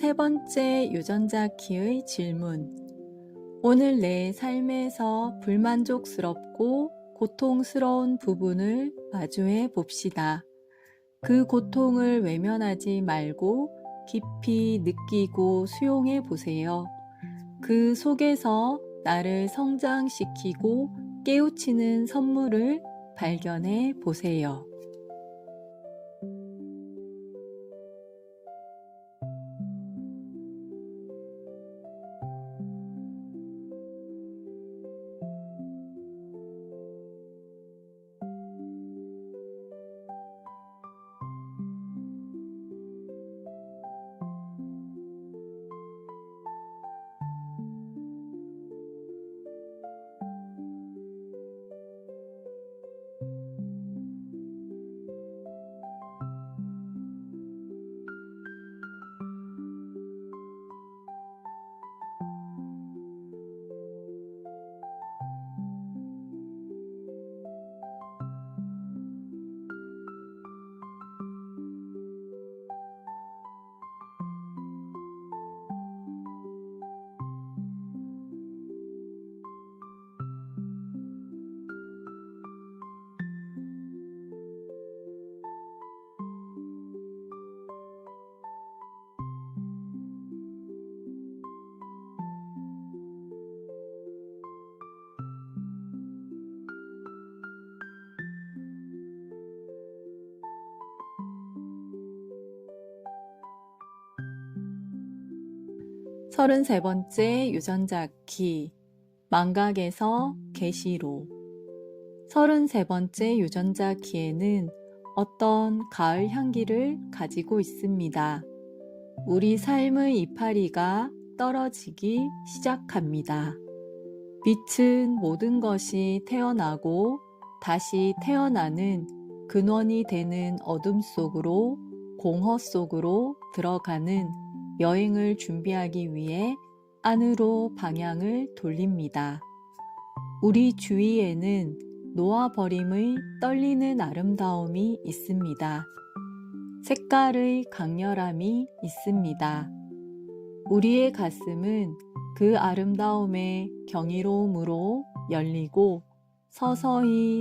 33번째 유전자 키의 질문. 오늘 내 삶에서 불만족스럽고 고통스러운 부분을 마주해 봅시다. 그 고통을 외면하지 말고 깊이 느끼고 수용해 보세요. 그 속에서 나를 성장시키고 깨우치는 선물을 발견해 보세요. 서른세 번째 유전자 키, 망각에서 계시로. 33번째 유전자 키에는 어떤 가을 향기를 가지고 있습니다. 우리 삶의 이파리가 떨어지기 시작합니다. 빛은 모든 것이 태어나고 다시 태어나는 근원이 되는 어둠 속으로, 공허 속으로 들어가는 여행을 준비하기 위해 안으로 방향을 돌립니다. 우리 주위에는 놓아버림의 떨리는 아름다움이 있습니다. 색깔의 강렬함이 있습니다. 우리의 가슴은 그 아름다움의 경이로움으로 열리고 서서히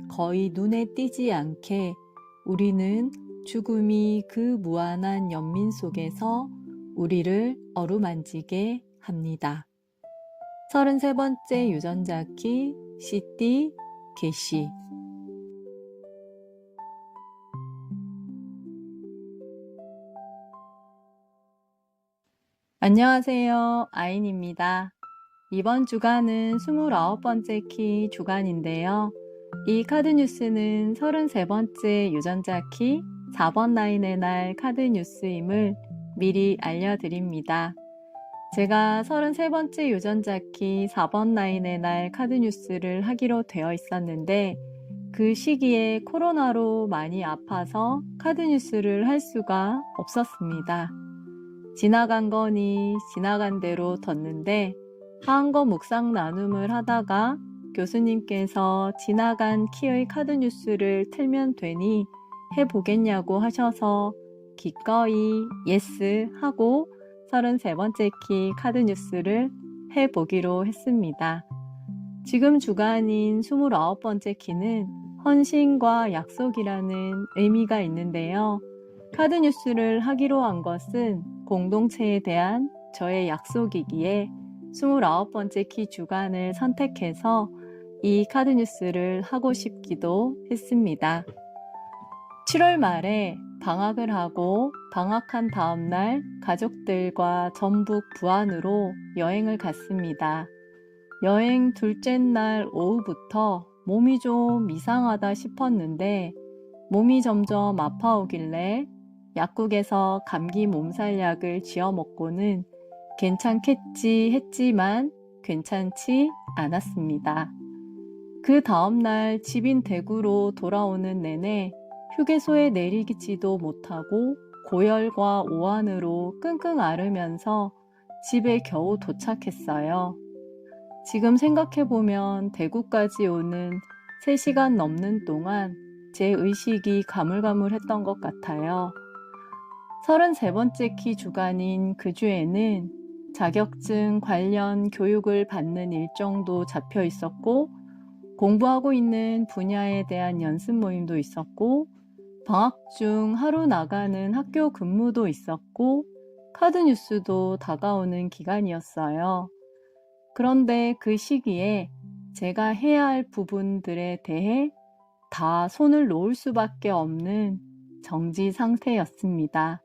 거의 눈에 띄지 않게 우리는 죽음이 그 무한한 연민 속에서 우리를 어루만지게 합니다. 33번째 유전자 키, 시띠, 개시. 안녕하세요. 아인입니다. 이번 주간은 29번째 키 주간인데요. 이 카드 뉴스는 33번째 유전자 키 4번 라인의 날 카드 뉴스임을 미리 알려드립니다. 제가 33번째 유전자 키 4번 라인의 날 카드 뉴스를 하기로 되어 있었는데 그 시기에 코로나로 많이 아파서 카드 뉴스를 할 수가 없었습니다. 지나간 거니 지나간 대로 뒀는데 한거 묵상 나눔을 하다가 교수님께서 지나간 키의 카드 뉴스를 틀면 되니 해보겠냐고 하셔서 기꺼이 예스 하고 33번째 키 카드 뉴스를 해보기로 했습니다. 지금 주간인 29번째 키는 헌신과 약속이라는 의미가 있는데요. 카드 뉴스를 하기로 한 것은 공동체에 대한 저의 약속이기에 29번째 키 주간을 선택해서 이 카드 뉴스를 하고 싶기도 했습니다. 7월 말에 방학을 하고 방학한 다음날 가족들과 전북 부안으로 여행을 갔습니다. 여행 둘째 날 오후부터 몸이 좀 이상하다 싶었는데 몸이 점점 아파오길래 약국에서 감기 몸살약을 지어 먹고는 괜찮겠지 했지만 괜찮지 않았습니다. 그 다음날 집인 대구로 돌아오는 내내 휴게소에 내리지도 못하고 고열과 오한으로 끙끙 앓으면서 집에 겨우 도착했어요. 지금 생각해보면 대구까지 오는 3시간 넘는 동안 제 의식이 가물가물했던 것 같아요. 33번째 키 주간인 그 주에는 자격증 관련 교육을 받는 일정도 잡혀 있었고, 공부하고 있는 분야에 대한 연습 모임도 있었고, 방학 중 하루 나가는 학교 근무도 있었고, 카드 뉴스도 다가오는 기간이었어요. 그런데 그 시기에 제가 해야 할 부분들에 대해 다 손을 놓을 수밖에 없는 정지 상태였습니다.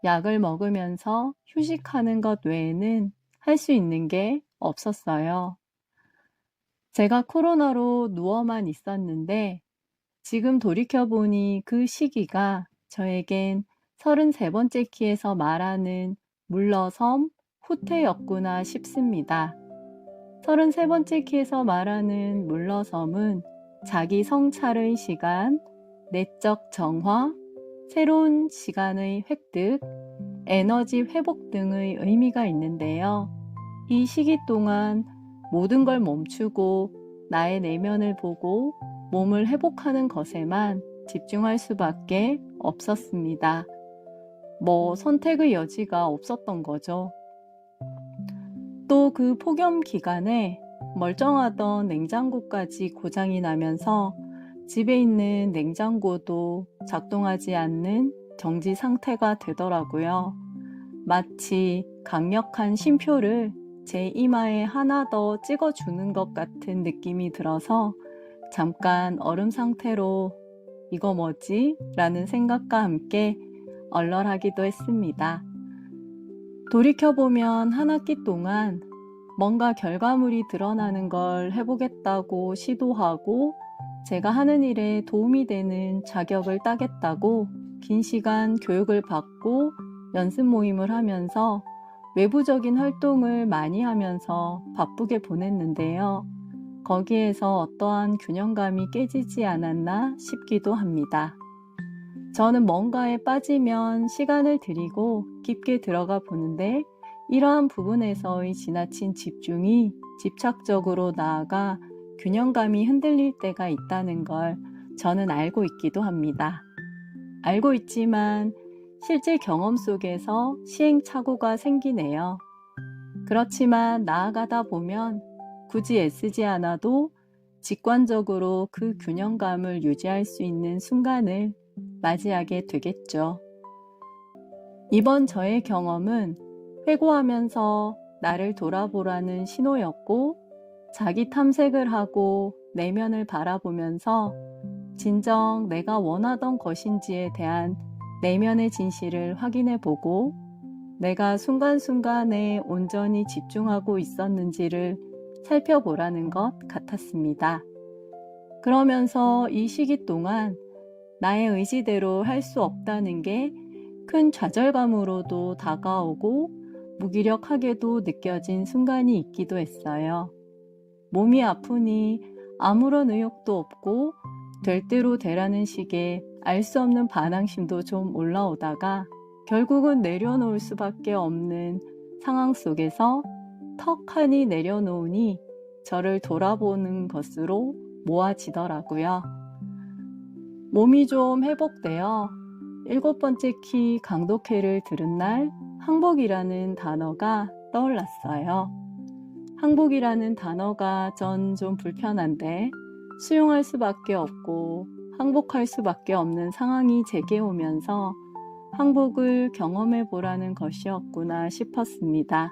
약을 먹으면서 휴식하는 것 외에는 할 수 있는 게 없었어요. 제가 코로나로 누워만 있었는데 지금 돌이켜보니 그 시기가 저에겐 33번째 키에서 말하는 물러섬 후퇴였구나 싶습니다. 33번째 키에서 말하는 물러섬은 자기 성찰의 시간, 내적 정화, 새로운 시간의 획득, 에너지 회복 등의 의미가 있는데요. 이 시기 동안 모든 걸 멈추고 나의 내면을 보고 몸을 회복하는 것에만 집중할 수밖에 없었습니다. 선택의 여지가 없었던 거죠. 또 그 폭염 기간에 멀쩡하던 냉장고까지 고장이 나면서 집에 있는 냉장고도 작동하지 않는 정지 상태가 되더라고요. 마치 강력한 쉼표를 제 이마에 하나 더 찍어주는 것 같은 느낌이 들어서 잠깐 얼음 상태로 이거 뭐지? 라는 생각과 함께 얼얼하기도 했습니다. 돌이켜보면 한 학기 동안 뭔가 결과물이 드러나는 걸 해보겠다고 시도하고 제가 하는 일에 도움이 되는 자격을 따겠다고 긴 시간 교육을 받고 연습 모임을 하면서 외부적인 활동을 많이 하면서 바쁘게 보냈는데요. 거기에서 어떠한 균형감이 깨지지 않았나 싶기도 합니다. 저는 뭔가에 빠지면 시간을 들이고 깊게 들어가 보는데 이러한 부분에서의 지나친 집중이 집착적으로 나아가 균형감이 흔들릴 때가 있다는 걸 저는 알고 있기도 합니다. 알고 있지만 실제 경험 속에서 시행착오가 생기네요. 그렇지만 나아가다 보면 굳이 애쓰지 않아도 직관적으로 그 균형감을 유지할 수 있는 순간을 맞이하게 되겠죠. 이번 저의 경험은 회고하면서 나를 돌아보라는 신호였고, 자기 탐색을 하고 내면을 바라보면서 진정 내가 원하던 것인지에 대한 내면의 진실을 확인해 보고, 내가 순간순간에 온전히 집중하고 있었는지를 살펴보라는 것 같았습니다. 그러면서 이 시기 동안 나의 의지대로 할 수 없다는 게 큰 좌절감으로도 다가오고 무기력하게도 느껴진 순간이 있기도 했어요. 몸이 아프니 아무런 의욕도 없고 될 대로 되라는 식의 알 수 없는 반항심도 좀 올라오다가 결국은 내려놓을 수밖에 없는 상황 속에서 턱하니 내려놓으니 저를 돌아보는 것으로 모아지더라고요. 몸이 좀 회복되어 7번째 키 강독회를 들은 날 항복이라는 단어가 떠올랐어요. 항복이라는 단어가 전 좀 불편한데 수용할 수밖에 없고 항복할 수밖에 없는 상황이 제게 오면서 항복을 경험해 보라는 것이었구나 싶었습니다.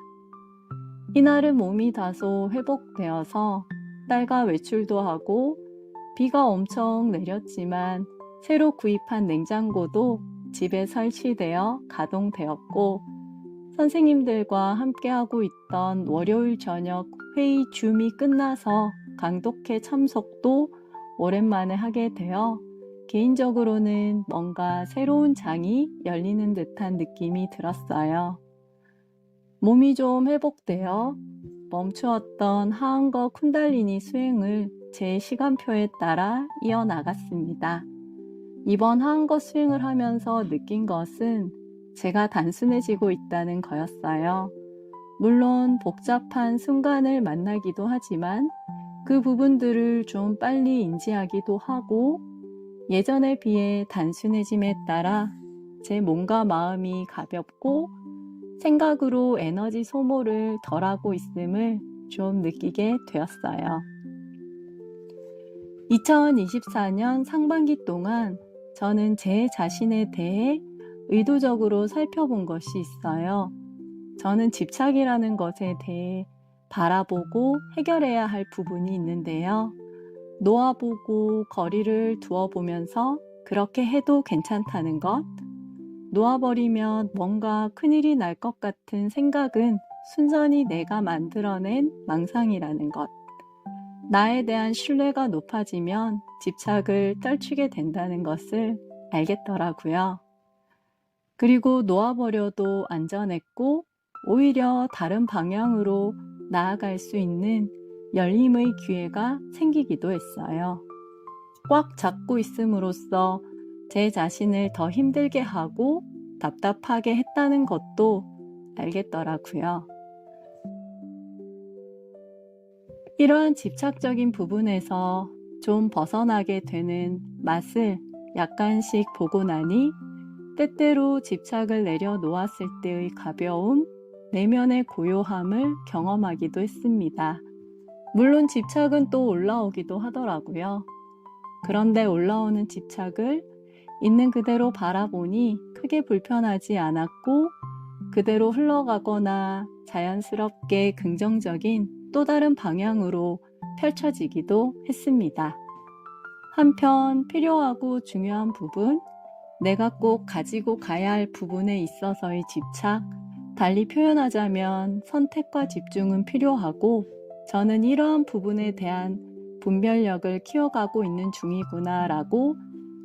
이날은 몸이 다소 회복되어서 딸과 외출도 하고 비가 엄청 내렸지만 새로 구입한 냉장고도 집에 설치되어 가동되었고 선생님들과 함께하고 있던 월요일 저녁 회의 줌이 끝나서 강독회 참석도 오랜만에 하게 되어 개인적으로는 뭔가 새로운 장이 열리는 듯한 느낌이 들었어요. 몸이 좀 회복되어 멈추었던 하은거 쿤달리니 수행을 제 시간표에 따라 이어나갔습니다. 이번 하은거 수행을 하면서 느낀 것은 제가 단순해지고 있다는 거였어요. 물론 복잡한 순간을 만나기도 하지만 그 부분들을 좀 빨리 인지하기도 하고 예전에 비해 단순해짐에 따라 제 몸과 마음이 가볍고 생각으로 에너지 소모를 덜하고 있음을 좀 느끼게 되었어요. 2024년 상반기 동안 저는 제 자신에 대해 의도적으로 살펴본 것이 있어요. 저는 집착이라는 것에 대해 바라보고 해결해야 할 부분이 있는데요. 놓아보고 거리를 두어보면서 그렇게 해도 괜찮다는 것, 놓아버리면 뭔가 큰일이 날 것 같은 생각은 순전히 내가 만들어낸 망상이라는 것, 나에 대한 신뢰가 높아지면 집착을 떨치게 된다는 것을 알겠더라고요. 그리고 놓아버려도 안전했고 오히려 다른 방향으로 나아갈 수 있는 열림의 기회가 생기기도 했어요. 꽉 잡고 있음으로써 제 자신을 더 힘들게 하고 답답하게 했다는 것도 알겠더라고요. 이러한 집착적인 부분에서 좀 벗어나게 되는 맛을 약간씩 보고 나니 때때로 집착을 내려놓았을 때의 가벼움, 내면의 고요함을 경험하기도 했습니다. 물론 집착은 또 올라오기도 하더라고요. 그런데 올라오는 집착을 있는 그대로 바라보니 크게 불편하지 않았고 그대로 흘러가거나 자연스럽게 긍정적인 또 다른 방향으로 펼쳐지기도 했습니다. 한편 필요하고 중요한 부분, 내가 꼭 가지고 가야 할 부분에 있어서의 집착, 달리 표현하자면 선택과 집중은 필요하고 저는 이러한 부분에 대한 분별력을 키워가고 있는 중이구나라고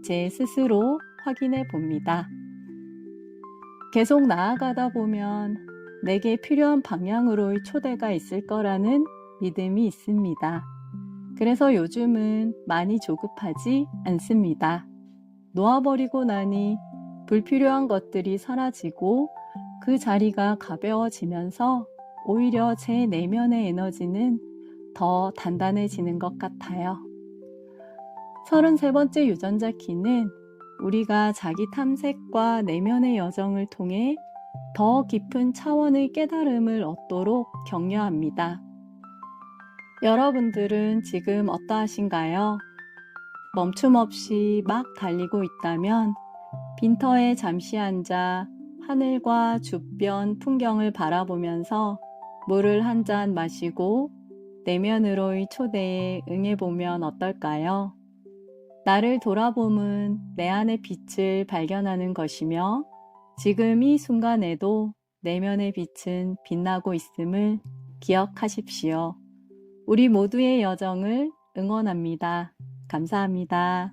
제 스스로 확인해 봅니다. 계속 나아가다 보면 내게 필요한 방향으로의 초대가 있을 거라는 믿음이 있습니다. 그래서 요즘은 많이 조급하지 않습니다. 놓아버리고 나니 불필요한 것들이 사라지고 그 자리가 가벼워지면서 오히려 제 내면의 에너지는 더 단단해지는 것 같아요. 33번째 유전자 키는 우리가 자기 탐색과 내면의 여정을 통해 더 깊은 차원의 깨달음을 얻도록 격려합니다. 여러분들은 지금 어떠하신가요? 멈춤 없이 막 달리고 있다면 빈터에 잠시 앉아 하늘과 주변 풍경을 바라보면서 물을 한 잔 마시고 내면으로의 초대에 응해보면 어떨까요? 나를 돌아봄은 내 안의 빛을 발견하는 것이며 지금 이 순간에도 내면의 빛은 빛나고 있음을 기억하십시오. 우리 모두의 여정을 응원합니다. 감사합니다.